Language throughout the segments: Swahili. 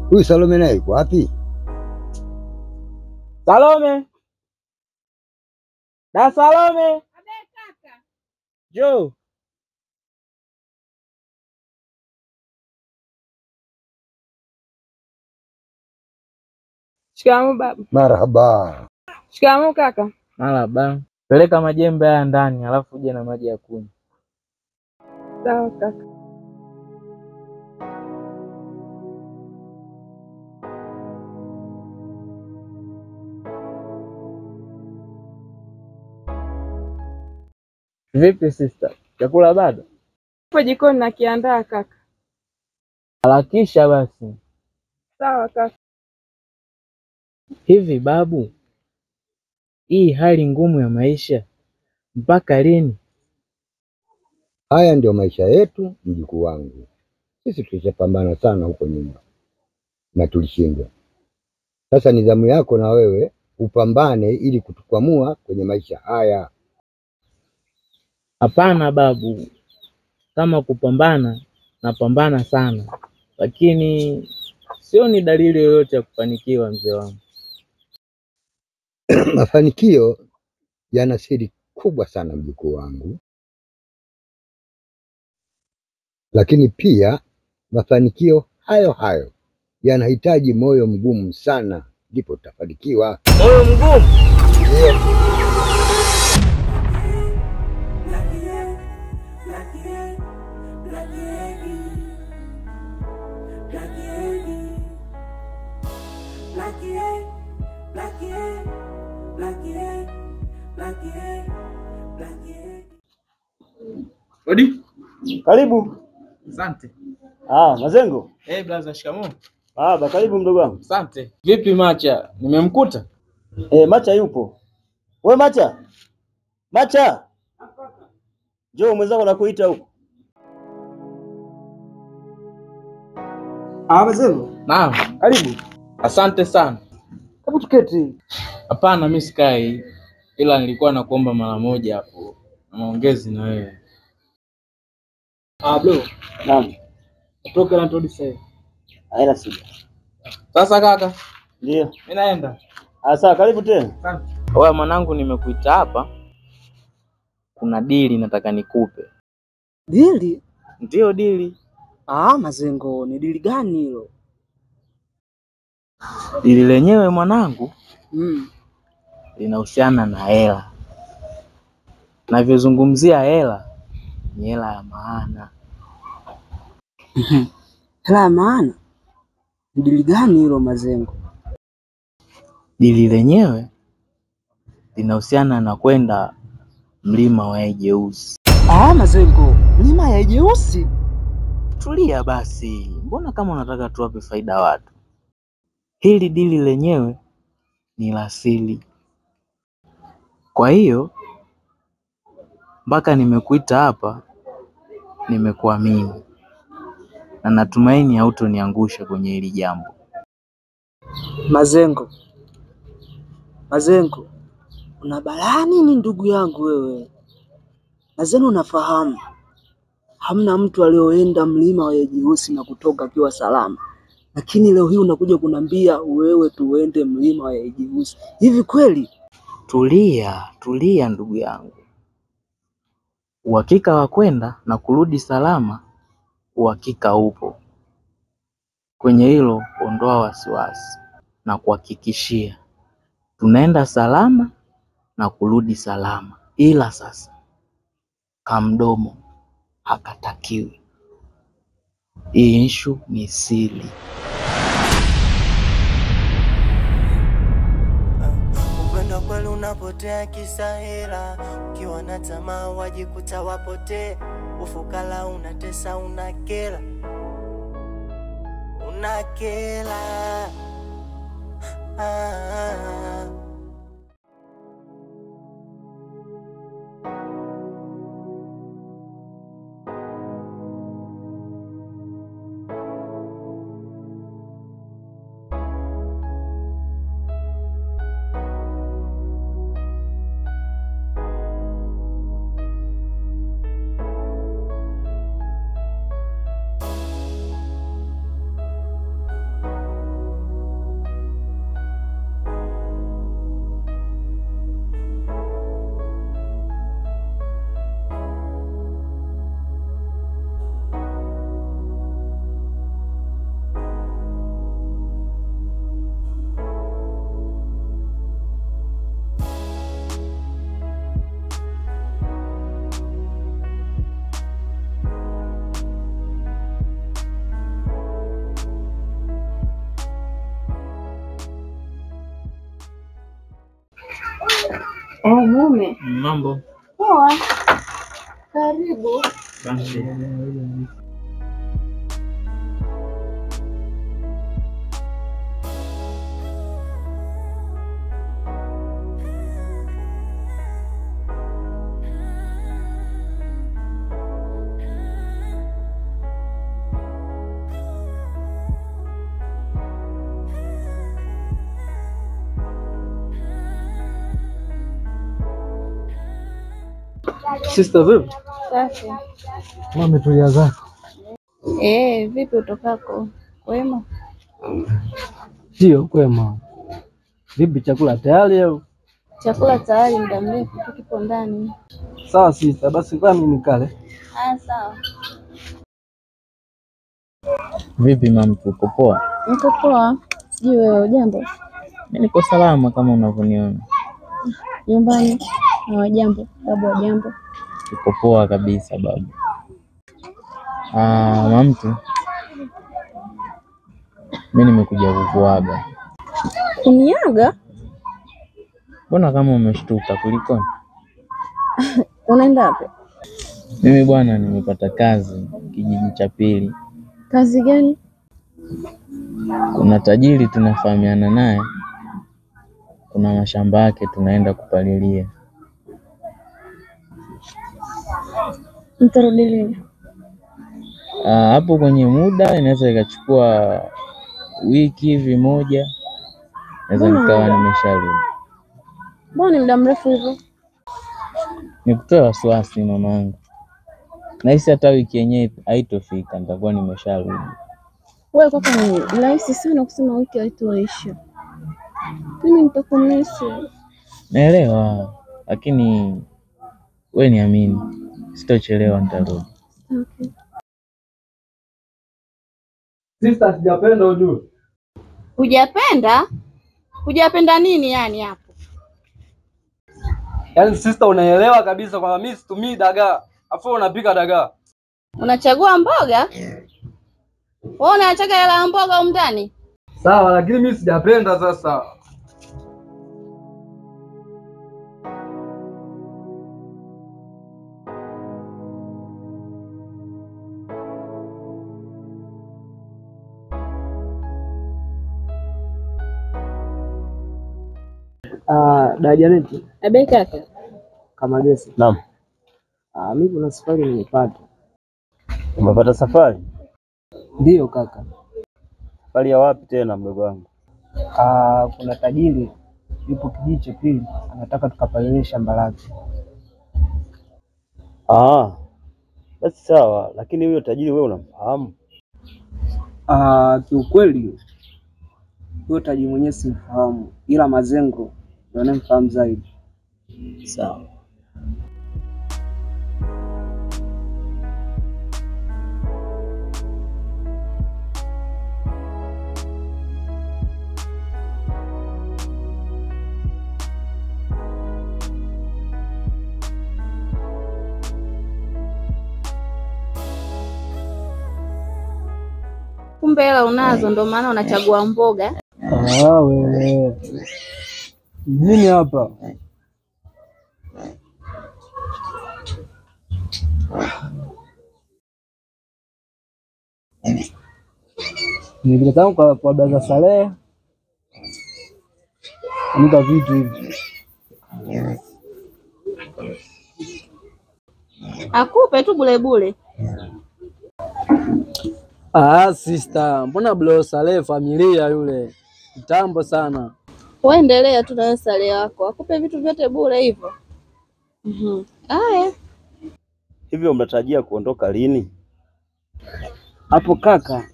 Huyu Salome naye yuko wapi? Salome. Da Salome. Abe kaka. Jo. Shikamoo baba. Marhaba. Shikamoo kaka. Marhaba. Peleka majembe haya ndani alafu uje na maji ya kunywa. Sawa kaka. Vipi sister? Chakula bado? Hapo jikoni nakiandaa kaka. Harakisha basi. Sawa kaka. Hivi babu, hii hali ngumu ya maisha mpaka lini? Haya ndio maisha yetu mjukuu wangu. Sisi tulishapambana sana huko nyuma na tulishindwa. Sasa ni zamu yako na wewe upambane ili kutukwamua kwenye maisha haya. Hapana babu, kama kupambana napambana sana, lakini sioni dalili yoyote ya kufanikiwa mzee wangu. Mafanikio yana siri kubwa sana mjukuu wangu, lakini pia mafanikio hayo hayo yanahitaji moyo mgumu sana, ndipo utafanikiwa. Moyo mgumu? Ndio. Odi. Karibu. Asante. Mazengo. Blaza, shikamoo. Karibu mdogo wangu. Asante. Vipi Macha? Nimemkuta? Macha yupo. We Macha. Macha. Njoo mwenzako nakuita huko. Mazengo. Naam. Karibu. Asante sana. Hebu tuketi. Hapana, mimi sikai, ila nilikuwa nakuomba mara moja hapo maongezi na wewe. Bro. Naam. Kutoka na Todi sasa. Haina shida. Sasa kaka? Ndio. Mimi naenda. Sawa, karibu tena. Asante. Wewe mwanangu, nimekuita hapa, kuna dili nataka nikupe. Dili? Ndio dili. Mazengo, ni dili gani hilo? Dili lenyewe mwanangu linahusiana na hela. Navyozungumzia hela ni hela ya maana. Hela ya maana? Ni dili gani hilo Mazengo? Dili lenyewe linahusiana na kwenda mlima wa Jeusi. Mazengo, mlima ya Jeusi? Tulia basi, mbona kama unataka tuwape faida watu? Hili dili lenyewe ni la siri. Kwa hiyo mpaka nimekuita hapa, nimekuamini na natumaini hautoniangusha kwenye hili jambo. Mazengo, una balaa nini ndugu yangu wewe? Mazengo, unafahamu hamna mtu alioenda mlima wa Jeusi na kutoka akiwa salama, lakini leo hii unakuja kunambia wewe tuende mlima wa Jeusi. Hivi kweli? Tulia ndugu yangu. Uhakika wa kwenda na kurudi salama, uhakika upo. Kwenye hilo ondoa wasiwasi, na kuhakikishia tunaenda salama na kurudi salama. Ila sasa kamdomo hakatakiwi. Hii issue ni siri. Upendo kweli unapotea kisa hela, ukiwa na tamaa wajikuta wapotee. Ufukara unatesa, unakela. mume. Mambo. Poa. Karibu. Asante. Sister vipi? Safi. Umetulia zako? Vipi utokako? Wema? Sio kwema. Vipi chakula tayari au? Chakula tayari, muda mrefu tu kipo ndani. Sawa sister, basi kwa mimi nikale. Sawa. Vipi mama, uko poa? Niko poa. Sijui wewe ujambo? Mimi niko salama kama unavyoniona. Nyumbani hawajambo? Babu hajambo? Uko poa kabisa babu. Mamtu, mimi nimekuja kukuaga. Kuniaga? Mbona kama umeshtuka, kulikoni? Unaenda wapi? Mimi bwana nimepata kazi kijiji cha pili. Kazi gani? Kuna tajiri tunafahamiana naye. Kuna mashamba yake tunaenda kupalilia. Mtarudi lini? Hapo kwenye muda inaweza ikachukua wiki hivi moja. Naweza nikawa nimesharudi. Mbona ni muda mrefu hivyo? Nikutoe wasiwasi mamangu. Nahisi hata wiki yenyewe haitofika nitakuwa nimesharudi. Wewe kaka, ni rahisi sana kusema wiki haitoisha. Mimi nitakumisi. Naelewa, lakini wewe niamini, sitochelewa nitarudi. Okay. Sister, sijapenda ujue. Hujapenda? Hujapenda nini yani hapo? Yaani sister, unaelewa kabisa kwamba mimi situmii dagaa, afu unapika dagaa. Unachagua mboga? Wewe unachagua hela ya mboga huko ndani? Sawa, lakini mimi sijapenda sasa. Dajaneti. Abe kaka. Kama gesi. Naam. Mimi kuna safari nimepata. Umepata safari? Ndio kaka. Safari ya wapi tena mdogo wangu? Kuna tajiri yupo kijiji cha pili, anataka tukapalilie shamba lake. Basi sawa, lakini huyo tajiri wewe unamfahamu? Kiukweli huyo tajiri mwenyewe simfahamu, ila Mazengo ndio anamfahamu zaidi. Sawa. Kumbe hela unazo ndio maana unachagua mboga. Wewe. Nini hapa? Nilikuwa kwa Brother Saleh. Nika vitu hivi. Akupe tu bure bure. Sister, mbona Brother Saleh familia yule? Kitambo sana. Wewe endelea tu na Saleh wako. Akupe vitu vyote bure hivyo. Haya. Hivyo mnatarajia kuondoka lini? Hapo kaka,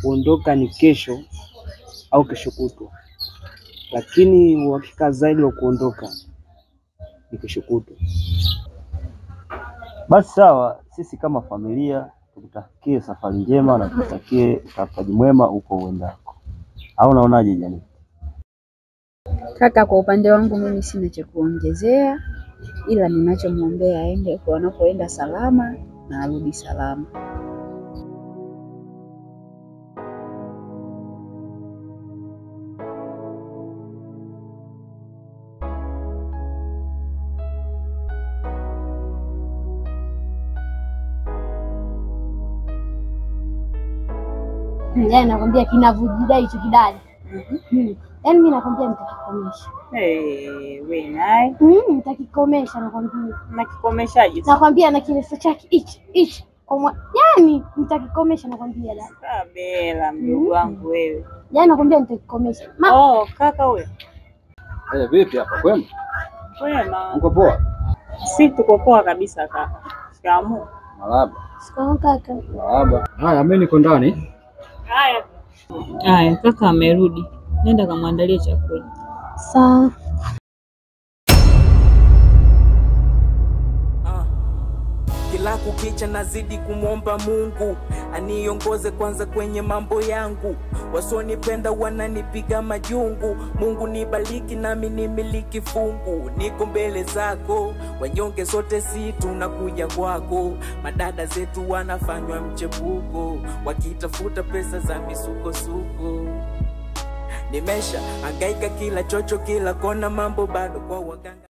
kuondoka ni kesho au kesho kutwa, lakini uhakika zaidi wa kuondoka ni kesho kutwa. Basi sawa, sisi kama familia tukutakie safari njema na tukutakie utafutaji mwema huko uendako. Au unaonaje Jani? Kaka, kwa upande wangu mimi sina cha kuongezea, ila ninachomwombea aende kwa anapoenda salama na arudi salama. Yaani nakwambia kinavujidai hicho kidali. Yaani mimi nakwambia nitakikomesha. Wewe naye? Nitakikomesha nakwambia. Nakikomeshaje? Nakwambia na kileso chake hichi. Yaani nitakikomesha nakwambia dada. Bela mdogo wangu wewe. Yaani nakwambia nitakikomesha. Kaka wewe. Vipi hapa kwema? Kwema. Uko poa? Si tuko poa kabisa kaka. Shikamoo. Marahaba. Shikamoo kaka. Marahaba. Haya, mimi niko ndani. Haya, kaka amerudi. Nenda kamwandalie chakula. Sawa. Kila kukicha nazidi kumwomba Mungu aniongoze kwanza kwenye mambo yangu. Wasonipenda wananipiga majungu. Mungu nibariki nami nimiliki fungu. Niko mbele zako, wanyonge sote si tunakuja kwako. Madada zetu wanafanywa mchepuko, wakitafuta pesa za misukosuko. Nimesha hangaika kila chocho kila kona, mambo bado kwa waganga.